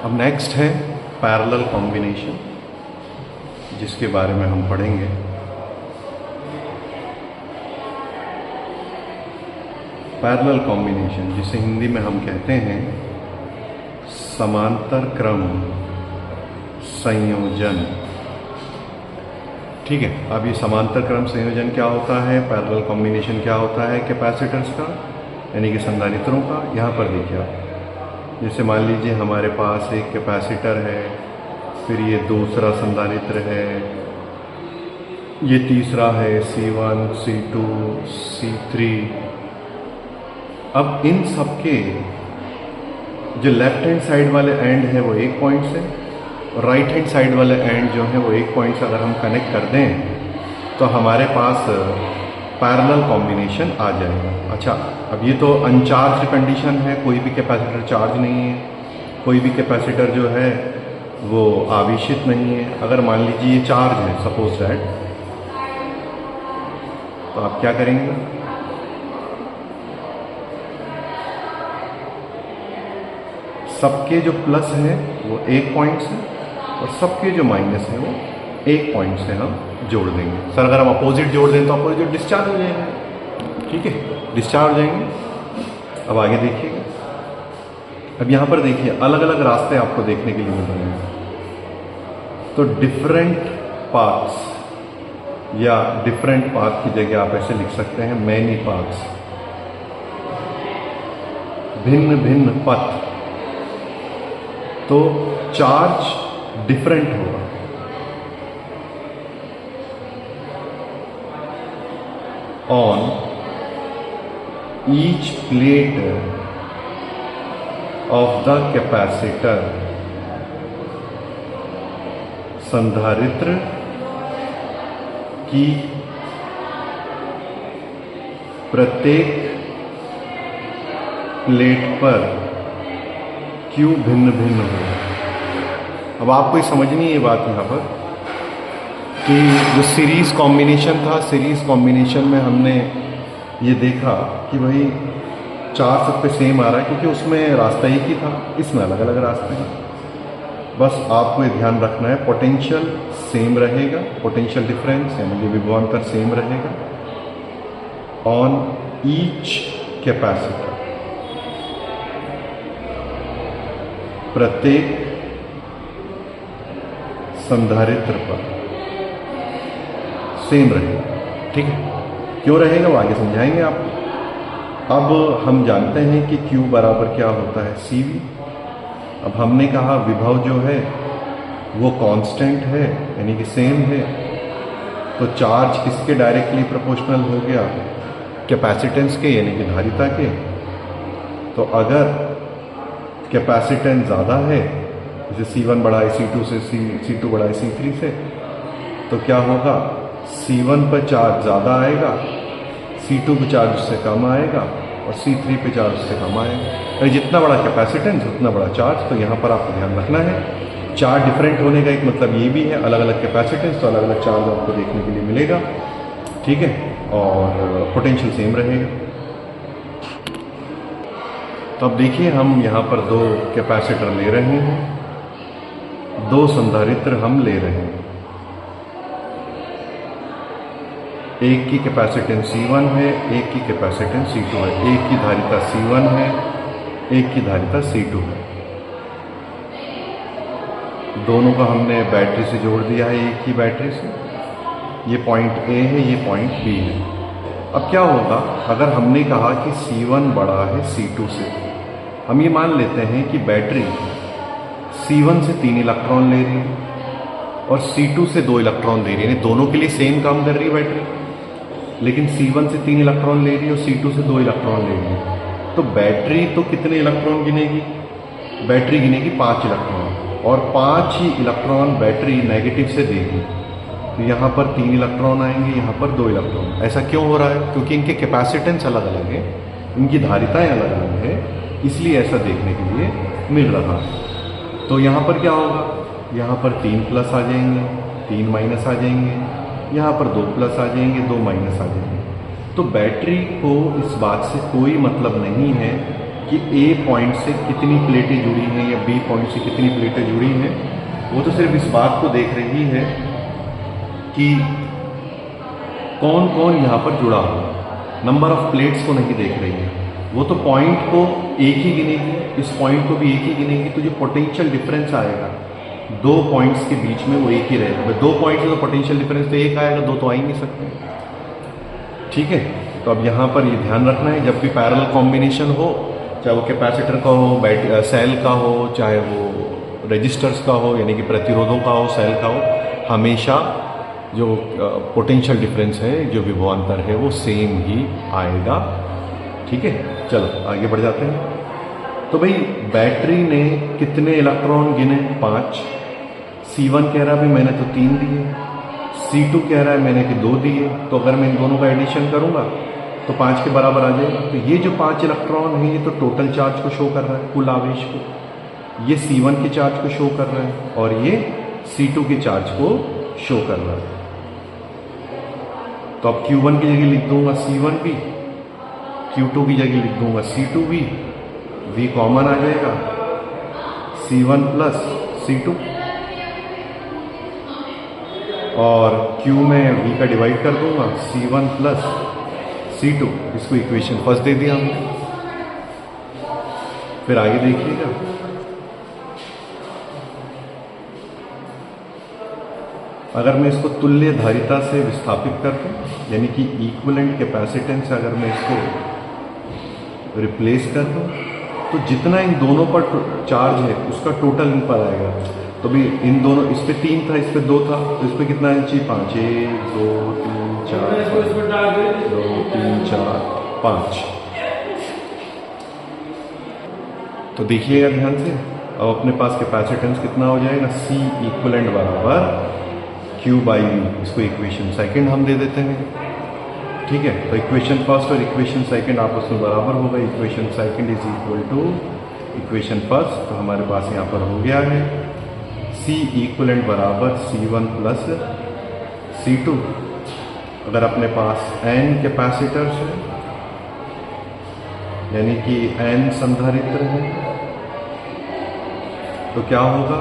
अब नेक्स्ट है parallel combination, जिसके बारे में हम पढ़ेंगे। पैरेलल कॉम्बिनेशन, जिसे हिंदी में हम कहते हैं समांतर क्रम संयोजन। ठीक है, अब ये समांतर क्रम संयोजन क्या होता है, पैरेलल कॉम्बिनेशन क्या होता है कैपेसिटर्स का, यानी कि संधारित्रों का। यहाँ पर देखिए आप, जैसे मान लीजिए हमारे पास एक कैपेसिटर है, फिर ये दूसरा संधारित्र है, ये तीसरा है C1, C2, C3। अब इन सबके जो लेफ्ट हैंड साइड वाले एंड है वो एक पॉइंट से, और राइट हैंड साइड वाले एंड जो है वो एक पॉइंट से अगर हम कनेक्ट कर दें तो हमारे पास पैरेलल कॉम्बिनेशन आ जाएगा। अच्छा, अब ये तो अनचार्ज कंडीशन है, कोई भी कैपेसिटर चार्ज नहीं है, कोई भी कैपेसिटर जो है वो आवेशित नहीं है। अगर मान लीजिए ये चार्ज है, सपोज दैट, तो आप क्या करेंगे, सबके जो प्लस है वो एक पॉइंट से, और सबके जो माइनस है वो एक पॉइंट से हम जोड़ देंगे। सर अगर हम अपोजिट जोड़ दें तो अपोजिट डिस्चार्ज हो जाएंगे। ठीक है, डिस्चार्ज हो जाएंगे। अब आगे देखिएगा, अब यहाँ पर देखिए अलग अलग रास्ते आपको देखने के लिए मिल रहे हैं। तो डिफरेंट पाथ्स या डिफरेंट पाथ की जगह आप ऐसे लिख सकते हैं मैनी पाथ्स, भिन्न भिन्न पथ। तो चार्ज डिफरेंट होगा, on each plate of the capacitor. संधारित्र की प्रत्येक प्लेट पर क्यू भिन्न भिन्न होगा। अब आपको समझनी है ये बात यहाँ पर कि जो सीरीज कॉम्बिनेशन था, सीरीज कॉम्बिनेशन में हमने ये देखा कि भाई चार सब पे सेम आ रहा है, क्योंकि उसमें रास्ता एक ही था, इसमें अलग अलग रास्ते हैं। बस आपको ये ध्यान रखना है, पोटेंशियल सेम रहेगा, पोटेंशियल डिफरेंस यानी कि विभवांतर सेम रहेगा ऑन ईच कैपेसिटर, प्रत्येक संधारित्र पर सेम रहेगा। ठीक है, क्यों रहेगा वो आगे समझाएंगे आपको। अब हम जानते हैं कि Q बराबर क्या होता है, CV। अब हमने कहा विभव जो है वो कांस्टेंट है, यानी कि सेम है, तो चार्ज किसके डायरेक्टली प्रोपोर्शनल हो गया, कैपेसिटेंस के, यानी कि धारिता के। तो अगर कैपेसिटेंस ज़्यादा है, जैसे C1 बड़ा है C2 से, C2 बड़ा है C3 से, तो क्या होगा, C1 पर चार्ज ज़्यादा आएगा, C2 पर चार्ज उससे कम आएगा, और C3 पे चार्ज उससे कम आएगा। तो जितना बड़ा कैपेसिटेंस उतना बड़ा चार्ज। तो यहाँ पर आपको ध्यान रखना है, चार्ज डिफरेंट होने का एक मतलब ये भी है, अलग अलग कैपेसिटेंस तो अलग अलग चार्ज आपको देखने के लिए मिलेगा। ठीक है, और पोटेंशियल सेम रहेगा। तो अब देखिए हम यहाँ पर दो कैपेसिटर ले रहे हैं, दो संधारित्र हम ले रहे हैं। एक की कैपेसिटेंस C1 है, एक की कैपेसिटेंस C2 है, एक की धारिता C1 है, एक की धारिता C2 है। दोनों का हमने बैटरी से जोड़ दिया है, एक ही बैटरी से। ये पॉइंट A है, ये पॉइंट B है। अब क्या होगा, अगर हमने कहा कि C1 बड़ा है C2 से, हम ये मान लेते हैं कि बैटरी C1 से 3 इलेक्ट्रॉन ले रही है और C2 से 2 इलेक्ट्रॉन दे रही है, दोनों के लिए सेम काम कर रही है बैटरी, लेकिन C1 से 3 इलेक्ट्रॉन ले रही है और C2 से 2 इलेक्ट्रॉन ले रही है। तो बैटरी तो कितने इलेक्ट्रॉन गिनेगी, बैटरी गिनेगी 5 इलेक्ट्रॉन, और 5 ही इलेक्ट्रॉन बैटरी नेगेटिव से देगी। तो यहाँ पर 3 इलेक्ट्रॉन आएंगे, यहाँ पर 2 इलेक्ट्रॉन। ऐसा क्यों हो रहा है, क्योंकि इनके कैपेसिटेंस अलग अलग है, इनकी धारिताएँ अलग अलग है, इसलिए ऐसा देखने के लिए मिल रहा है। तो यहाँ पर क्या होगा, यहाँ पर 3 प्लस आ जाएंगे, 3 माइनस आ जाएंगे, यहाँ पर 2 प्लस आ जाएंगे, 2 माइनस आ जाएंगे। तो बैटरी को इस बात से कोई मतलब नहीं है कि ए पॉइंट से कितनी प्लेटें जुड़ी हैं या बी पॉइंट से कितनी प्लेटें जुड़ी हैं, वो तो सिर्फ इस बात को देख रही है कि कौन कौन यहाँ पर जुड़ा हो, नंबर ऑफ प्लेट्स को नहीं देख रही है। वो तो पॉइंट को एक ही गिनेगी, इस पॉइंट को भी एक ही गिनेगी, तो जो पोटेंशियल डिफरेंस आएगा दो पॉइंट्स के बीच में वो एक ही रहेगा। दो पॉइंट से तो पोटेंशियल डिफरेंस तो एक आएगा, दो तो आ ही नहीं सकते। ठीक है, तो अब यहाँ पर ये ध्यान रखना है, जब भी पैरेलल कॉम्बिनेशन हो, चाहे वो कैपेसिटर का हो, सेल का हो, चाहे वो रजिस्टर्स का हो यानी कि प्रतिरोधों का हो, सेल का हो, हमेशा जो पोटेंशियल डिफरेंस है, जो विभवांतर है, वो सेम ही आएगा। ठीक है, चलो आगे बढ़ जाते हैं। तो भाई बैटरी ने कितने इलेक्ट्रॉन गिने? 5। C1 कह रहा है मैंने तो 3 दिए, C2 कह रहा है मैंने कि 2 दिए, तो अगर मैं इन दोनों का एडिशन करूंगा तो 5 के बराबर आ जाएगा। तो ये जो 5 इलेक्ट्रॉन है ये तो टोटल चार्ज को शो कर रहा है, कुल आवेश को। ये C1 के चार्ज को शो कर रहा है और ये C2 के चार्ज को शो कर रहा है। तो अब Q1 की जगह लिख दूंगा C1 भी, Q2 की जगह लिख दूंगा C2 भी, V कॉमन आ जाएगा, C1 प्लस C2, और Q में V का डिवाइड कर दूंगा, C1 प्लस C2। इसको इक्वेशन फर्स्ट दे दिया हमने। फिर आगे देखिएगा, अगर मैं इसको तुल्य धारिता से विस्थापित कर दूं, यानी कि इक्विवेलेंट कैपेसिटेंस से अगर मैं इसको रिप्लेस कर दूं, तो जितना इन दोनों पर चार्ज है उसका टोटल इन पर आएगा। तो भी इन दोनों, इस पे 3 था, इस पे 2 था, तो इस पे कितना इंची? 5। 1 2 3 4 2 3 4 5। तो देखिएगा ध्यान से, अब अपने पास कैपेसिटेंस कितना हो जाएगा? C इक्विवेलेंट बराबर Q बाई V। इसको इक्वेशन सेकंड हम दे देते हैं। ठीक है, तो इक्वेशन फर्स्ट और इक्वेशन सेकंड आपस में बराबर होगा। Equation second is equal to equation first. तो हमारे पास यहाँ पर हो गया है C इक्विवेलेंट बराबर C1 प्लस C2। अगर अपने पास N कैपेसिटर्स है यानी कि N संधारित्र है, तो क्या होगा?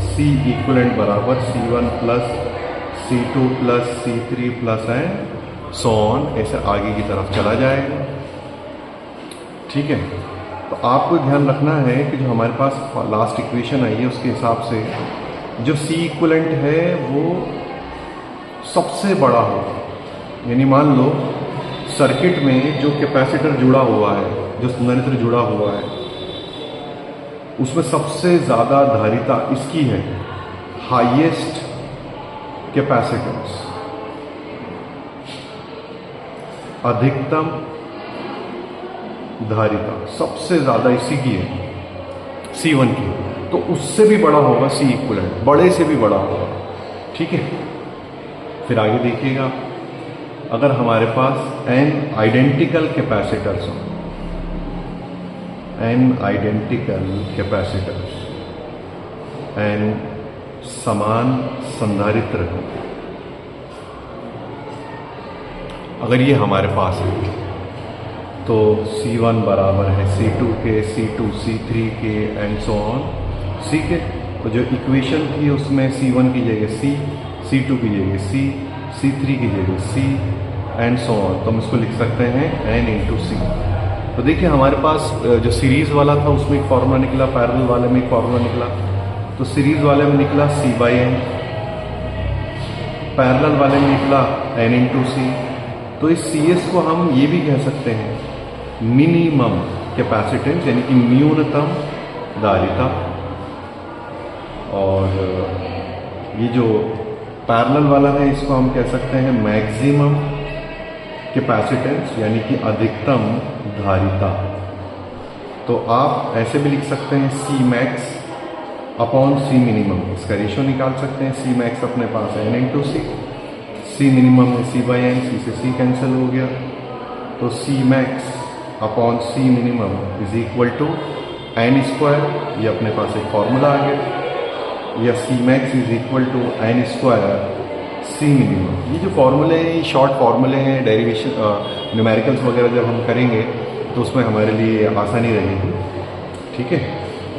C इक्विवेलेंट बराबर C1 plus C2 plus C3 plus and so on, ऐसे आगे की तरफ चला जाएगा। ठीक है, तो आपको ध्यान रखना है कि जो हमारे पास लास्ट इक्वेशन आई है उसके हिसाब से जो C इक्विवेलेंट है वो सबसे बड़ा होगा। यानी मान लो सर्किट में जो कैपेसिटर जुड़ा हुआ है, जो संधारित्र जुड़ा हुआ है, उसमें सबसे ज़्यादा धारिता इसकी है, हाईएस्ट कैपेसिटेंस, अधिकतम धारिता सबसे ज़्यादा इसी की है, C1 की। तो उससे भी बड़ा होगा C इक्विवेलेंट, बड़े से भी बड़ा होगा। ठीक है, फिर आगे देखिएगा, अगर हमारे पास N आइडेंटिकल कैपेसिटर्स हों, N आइडेंटिकल कैपेसिटर्स, N समान संधारित्र हो, अगर ये हमारे पास है, तो C1 बराबर है C2 के, C2 C3 के एंड सो ऑन। ठीक है, तो जो इक्वेशन थी उसमें C1 की जगह C, C2 की जगह C, C3 की जगह C एंड सो ऑन। तो हम इसको लिख सकते हैं N इंटू C। तो देखिए हमारे पास जो सीरीज़ वाला था उसमें एक फार्मूला निकला, पैरेलल वाले में एक फार्मूला निकला। तो सीरीज़ वाले में निकला C बाई N, पैरेलल वाले में निकला N इंटू C। तो इस CS को हम ये भी कह सकते हैं मिनिमम कैपेसिटेंस, यानी कि न्यूनतम धारिता। और ये जो पैरेलल वाला है इसको हम कह सकते हैं मैक्सिमम कैपेसिटेंस, यानी कि अधिकतम धारिता। तो आप ऐसे भी लिख सकते हैं C max upon C minimum, इसका रेशियो निकाल सकते हैं। C मैक्स अपने पास है N into C, C minimum है C बाई N, C से C कैंसिल हो गया, तो C max upon C minimum is equal to N square, ये अपने पास एक फॉर्मूला आ गया, या C max is equal to N square C minimum. ये जो फॉर्मूले हैं, शॉर्ट फॉर्मूले हैं, डेरिवेशन न्यूमेरिकल्स वगैरह जब हम करेंगे तो उसमें हमारे लिए आसानी रहेगी, ठीक है।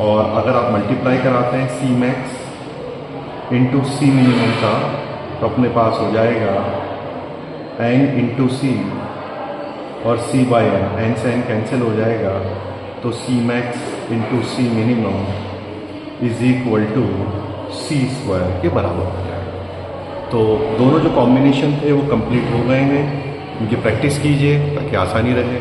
और अगर आप मल्टीप्लाई कराते हैं सी मैक्स इंटू सी मिनिमम का, तो अपने पास हो जाएगा एन इंटू सी और सी बाई एन, एन से एन कैंसिल हो जाएगा, तो C max into C minimum is equal to C square के बराबर हो जाएगा। तो दोनों जो कॉम्बिनेशन थे वो कंप्लीट हो गए हैं, इनकी प्रैक्टिस कीजिए ताकि आसानी रहे।